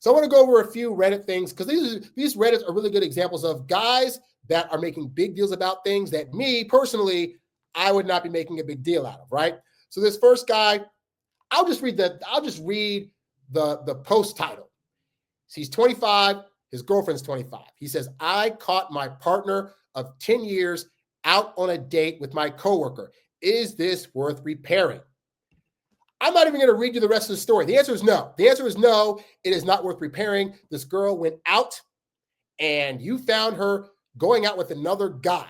So I want to go over a few Reddit things because these Reddits are really good examples of guys that are making big deals about things that me personally, I would not be making a big deal out of, right? So this first guy, I'll just read the post title. He's 25, his girlfriend's 25. He says, I caught my partner of 10 years out on a date with my coworker. Is this worth repairing? I'm not even going to read you the rest of the story. The answer is no. The answer is no, it is not worth repairing. This girl went out and you found her going out with another guy.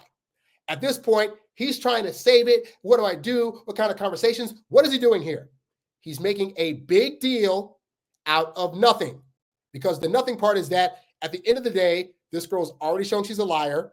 At this point, he's trying to save it. What do I do? What kind of conversations? What is he doing here? He's making a big deal out of nothing, because the nothing part is that at the end of the day, this girl's already shown she's a liar.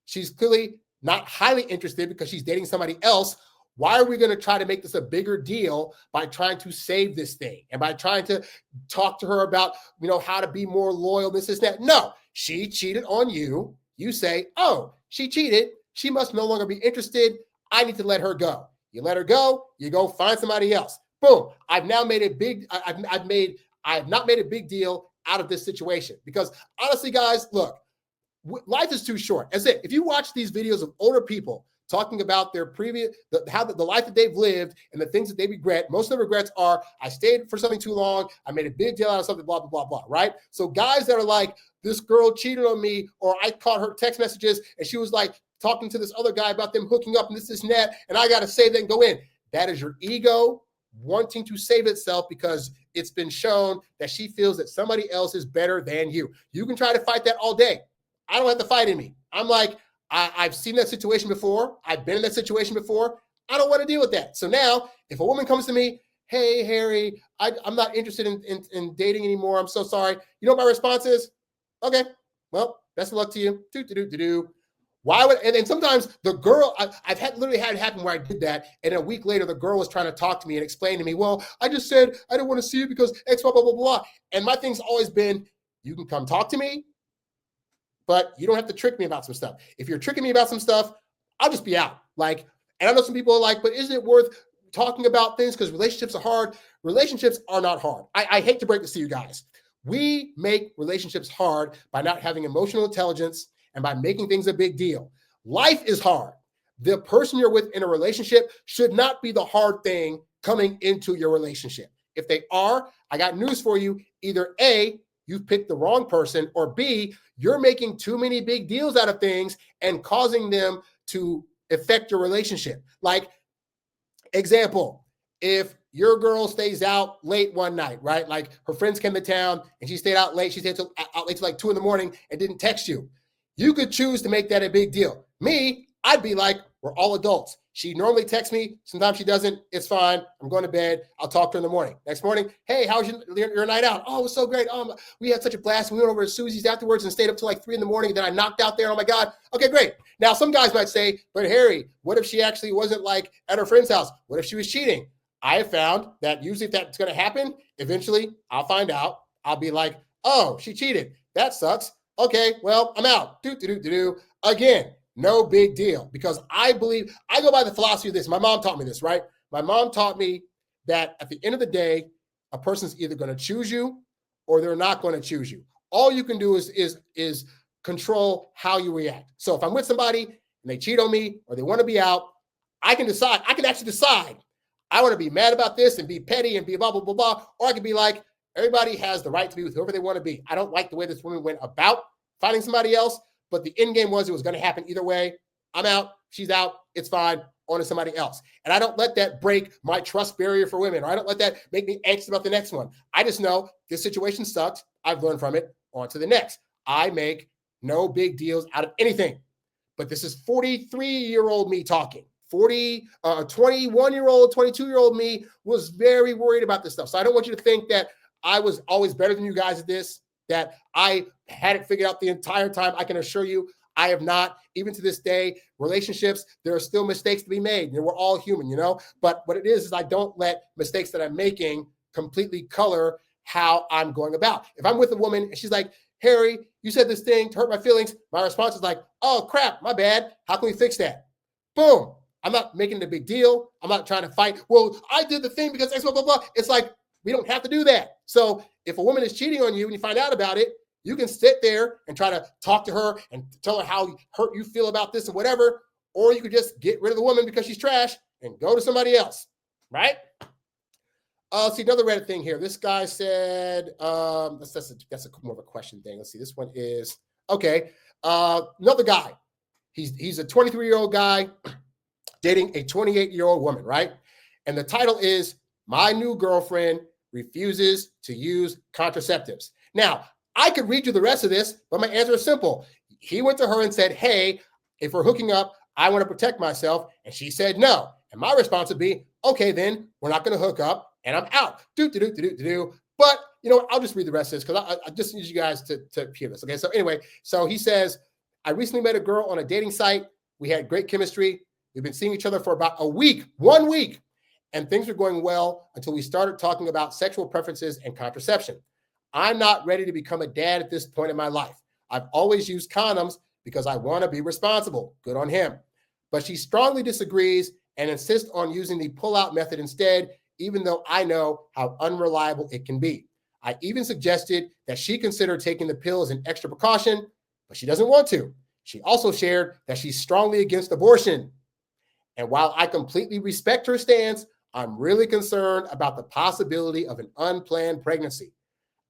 She's clearly not highly interested because she's dating somebody else. Why are we going to try to make this a bigger deal by trying to save this thing and by trying to talk to her about, how to be more loyal, this, that? No, she cheated on you. You say, oh, she cheated. She must no longer be interested. I need to let her go. You let her go. You go find somebody else. Boom. I've now made a big, I have not made a big deal out of this situation, because honestly, guys, look, life is too short. If you watch these videos of older people talking about their previous, the life that they've lived and the things that they regret, most of the regrets are, I stayed for something too long, I made a big deal out of something, blah, blah, blah, blah, right? So guys that are like, this girl cheated on me, or I caught her text messages and she was like talking to this other guy about them hooking up and this and that, and I got to save that and go in. That is your ego wanting to save itself because it's been shown that she feels that somebody else is better than you. You can try to fight that all day. I don't have to fight in me. I'm like, I've seen that situation before. I've been in that situation before. I don't want to deal with that. So now if a woman comes to me, hey, Harry, I'm not interested in dating anymore. I'm so sorry. You know what my response is? Okay, well, best of luck to you. Do. Why would, and sometimes the girl, I've literally had it happen where I did that, and a week later, the girl was trying to talk to me and explain to me, well, I just said I didn't want to see you because X, blah, blah, blah, blah. And my thing's always been, you can come talk to me, but you don't have to trick me about some stuff. If you're tricking me about some stuff, I'll just be out. Like, and I know some people are like, but isn't it worth talking about things because relationships are hard? Relationships are not hard. I hate to break this to you guys. We make relationships hard by not having emotional intelligence and by making things a big deal. Life is hard. The person you're with in a relationship should not be the hard thing coming into your relationship. If they are, I got news for you. Either A, you've picked the wrong person, or B, you're making too many big deals out of things and causing them to affect your relationship. Like, example, if your girl stays out late one night, right? Like her friends came to town and she stayed out late. She stayed out late till like 2 a.m. and didn't text you. You could choose to make that a big deal. Me, I'd be like, we're all adults. She normally texts me. Sometimes she doesn't. It's fine. I'm going to bed. I'll talk to her in the morning. Next morning, hey, how was your night out? Oh, it was so great. We had such a blast. We went over to Susie's afterwards and stayed up till like 3 a.m. And then I knocked out there. Oh my God. Okay, great. Now some guys might say, but Harry, what if she actually wasn't like at her friend's house? What if she was cheating? I have found that usually if that's going to happen, eventually I'll find out. I'll be like, oh, she cheated. That sucks. Okay, well, I'm out. Again, no big deal, because I go by the philosophy of this. My mom taught me this, right? My mom taught me that at the end of the day, a person's either going to choose you or they're not going to choose you. All you can do is control how you react. So if I'm with somebody and they cheat on me or they want to be out, I can actually decide. I want to be mad about this and be petty and be blah, blah, blah, blah. Or I can be like, everybody has the right to be with whoever they want to be. I don't like the way this woman went about finding somebody else, but the end game was it was going to happen either way. I'm out. She's out. It's fine. On to somebody else. And I don't let that break my trust barrier for women, or I don't let that make me anxious about the next one. I just know this situation sucked. I've learned from it. On to the next. I make no big deals out of anything. But this is 43-year-old me talking. 21-year-old, 22-year-old me was very worried about this stuff. So I don't want you to think that I was always better than you guys at this, that I had it figured out the entire time. I can assure you I have not. Even to this day, relationships, there are still mistakes to be made. We're all human, But what it is I don't let mistakes that I'm making completely color how I'm going about. If I'm with a woman and she's like, Harry, you said this thing to hurt my feelings, my response is like, oh, crap, my bad. How can we fix that? Boom. I'm not making it a big deal. I'm not trying to fight. Well, I did the thing because X, blah, blah, blah. It's like, We don't have to do that. So if a woman is cheating on you and you find out about it, you can sit there and try to talk to her and tell her how hurt you feel about this or whatever, or you could just get rid of the woman because she's trash and go to somebody else, right? Let's see another Reddit thing here. This guy said, that's more of a question thing. Let's see. This one is, okay. Another guy. He's a 23-year-old guy dating a 28-year-old woman, right? And the title is, My New Girlfriend Refuses to Use Contraceptives. Now, I could read you the rest of this, but my answer is simple. He went to her and said, hey, if we're hooking up, I want to protect myself. And she said no. And my response would be, okay, then we're not going to hook up and I'm out. But, I'll just read the rest of this because I just need you guys to hear this. Okay, so anyway, so he says, I recently met a girl on a dating site. We had great chemistry. We've been seeing each other for about 1 week, and things were going well until we started talking about sexual preferences and contraception. I'm not ready to become a dad at this point in my life. I've always used condoms because I want to be responsible. Good on him. But she strongly disagrees and insists on using the pull-out method instead, even though I know how unreliable it can be. I even suggested that she consider taking the pill as an extra precaution, but she doesn't want to. She also shared that she's strongly against abortion. And while I completely respect her stance, I'm really concerned about the possibility of an unplanned pregnancy.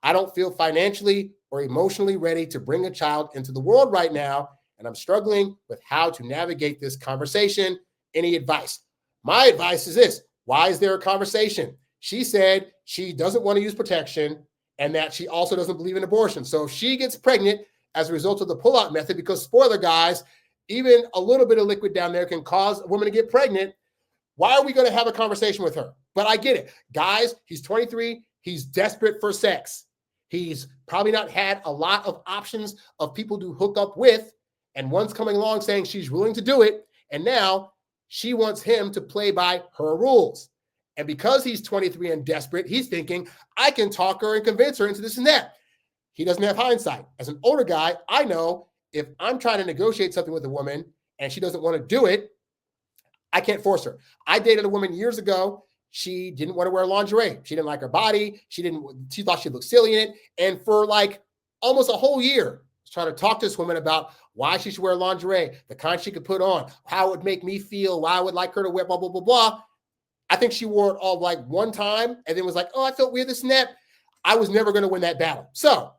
I don't feel financially or emotionally ready to bring a child into the world right now, and I'm struggling with how to navigate this conversation. Any advice? My advice is this. Why is there a conversation? She said she doesn't want to use protection and that she also doesn't believe in abortion. So if she gets pregnant as a result of the pull-out method, because spoiler guys, even a little bit of liquid down there can cause a woman to get pregnant, why are we going to have a conversation with her? But I get it. Guys, he's 23. He's desperate for sex. He's probably not had a lot of options of people to hook up with. And one's coming along saying she's willing to do it. And now she wants him to play by her rules. And because he's 23 and desperate, he's thinking, I can talk her and convince her into this and that. He doesn't have hindsight. As an older guy, I know if I'm trying to negotiate something with a woman and she doesn't want to do it, I can't force her. I dated a woman years ago. She didn't want to wear lingerie. She didn't like her body. She thought she looked silly in it. And for like almost a whole year, I was trying to talk to this woman about why she should wear lingerie, the kind she could put on, how it would make me feel, why I would like her to wear, blah, blah, blah, blah. I think she wore it all like one time and then was like, oh, I felt weird, this and that. I was never going to win that battle. So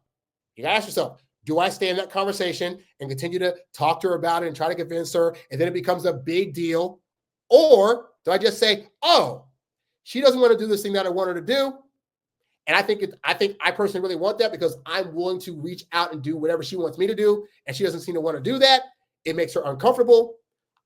you gotta ask yourself, do I stay in that conversation and continue to talk to her about it and try to convince her, and then it becomes a big deal? Or do I just say, oh, she doesn't want to do this thing that I want her to do? And I think I personally really want that because I'm willing to reach out and do whatever she wants me to do, and she doesn't seem to want to do that. It makes her uncomfortable.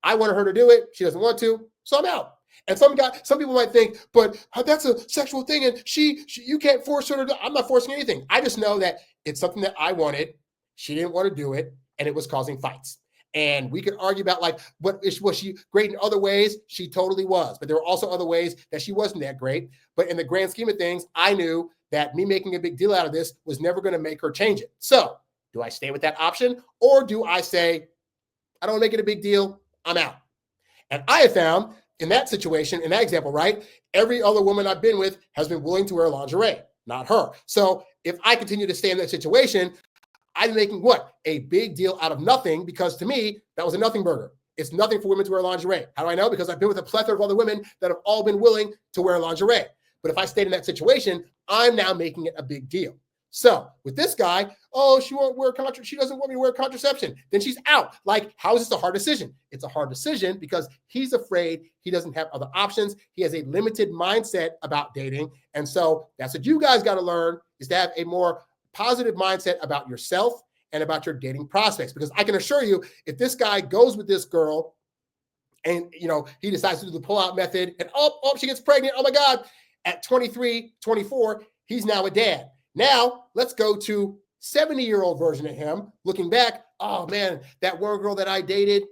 I want her to do it. She doesn't want to, so I'm out. And some people might think, but that's a sexual thing, and you can't force her to do. I'm not forcing anything. I just know that it's something that I wanted. She didn't want to do it, and it was causing fights. And we could argue about like, was she great in other ways? She totally was. But there were also other ways that she wasn't that great. But in the grand scheme of things, I knew that me making a big deal out of this was never going to make her change it. So do I stay with that option? Or do I say, I don't make it a big deal, I'm out? And I have found in that situation, in that example, right, every other woman I've been with has been willing to wear lingerie, not her. So if I continue to stay in that situation, I'm making what? A big deal out of nothing, because to me, that was a nothing burger. It's nothing for women to wear lingerie. How do I know? Because I've been with a plethora of other women that have all been willing to wear lingerie. But if I stayed in that situation, I'm now making it a big deal. So with this guy, oh, she won't wear she doesn't want me to wear contraception. Then she's out. Like, how is this a hard decision? It's a hard decision because he's afraid he doesn't have other options. He has a limited mindset about dating. And so that's what you guys got to learn, is to have a more positive mindset about yourself and about your dating prospects. Because I can assure you, if this guy goes with this girl and, he decides to do the pull-out method and, she gets pregnant. Oh my God. At 23, 24, he's now a dad. Now let's go to 70-year-old version of him looking back. Oh man, that one girl that I dated,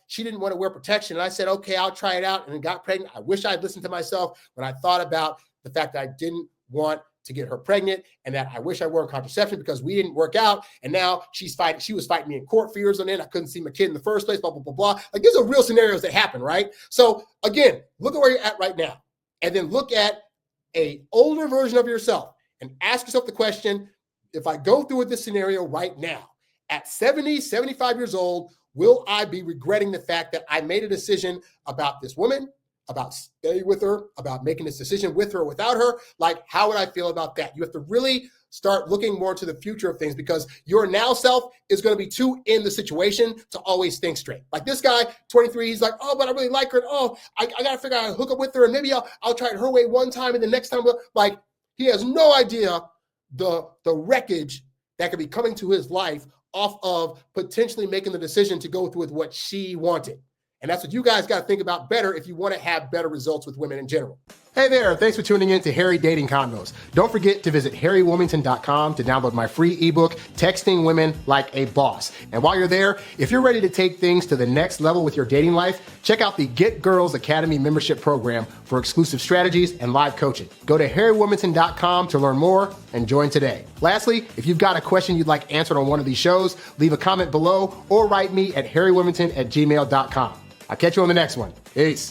she didn't want to wear protection. And I said, okay, I'll try it out. And then got pregnant. I wish I'd listened to myself when I thought about the fact that I didn't want to get her pregnant, and that I wish I wore contraception because we didn't work out. And now she was fighting me in court for years on end. I couldn't see my kid in the first place, blah, blah, blah, blah. Like, these are real scenarios that happen, right? So again, look at where you're at right now. And then look at a older version of yourself and ask yourself the question, if I go through with this scenario right now, at 70, 75 years old, will I be regretting the fact that I made a decision about this woman, about staying with her, about making this decision with her or without her? Like, how would I feel about that? You have to really start looking more to the future of things, because your now self is going to be too in the situation to always think straight. Like this guy, 23, he's like, oh, but I really like her. And, oh, I got to figure out how to hook up with her. And maybe I'll try it her way one time. And the next time, like, he has no idea the wreckage that could be coming to his life off of potentially making the decision to go through with what she wanted. And that's what you guys got to think about better if you want to have better results with women in general. Hey there, thanks for tuning in to Harry Dating Convos. Don't forget to visit HarryWilmington.com to download my free ebook, Texting Women Like a Boss. And while you're there, if you're ready to take things to the next level with your dating life, check out the Get Girls Academy membership program for exclusive strategies and live coaching. Go to HarryWilmington.com to learn more and join today. Lastly, if you've got a question you'd like answered on one of these shows, leave a comment below or write me at HarryWilmington@gmail.com. I'll catch you on the next one. Peace.